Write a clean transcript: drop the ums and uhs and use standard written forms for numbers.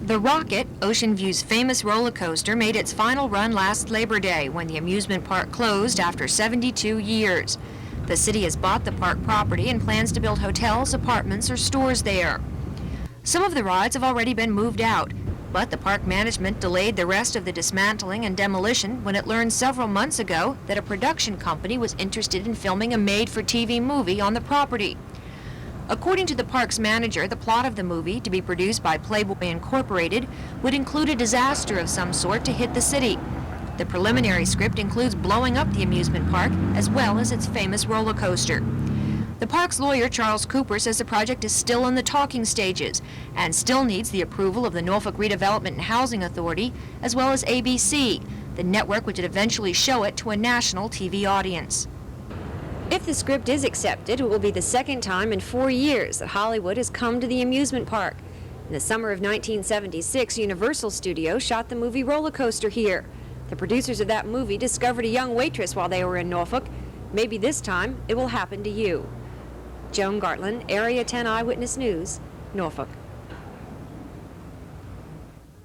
The Rocket, Ocean View's famous roller coaster, made its final run last Labor Day when the amusement park closed after 72 years. The city has bought the park property and plans to build hotels, apartments, or stores there. Some of the rides have already been moved out, but the park management delayed the rest of the dismantling and demolition when it learned several months ago that a production company was interested in filming a made-for-TV movie on the property. According to the park's manager, the plot of the movie, to be produced by Playboy Incorporated, would include a disaster of some sort to hit the city. The preliminary script includes blowing up the amusement park as well as its famous roller coaster. The park's lawyer, Charles Cooper, says the project is still in the talking stages and still needs the approval of the Norfolk Redevelopment and Housing Authority, as well as ABC, the network which would eventually show it to a national TV audience. If the script is accepted, it will be the second time in 4 years that Hollywood has come to the amusement park. In the summer of 1976, Universal Studios shot the movie Roller Coaster here. The producers of that movie discovered a young waitress while they were in Norfolk. Maybe this time it will happen to you. Joan Gartland, Area 10 Eyewitness News, Norfolk.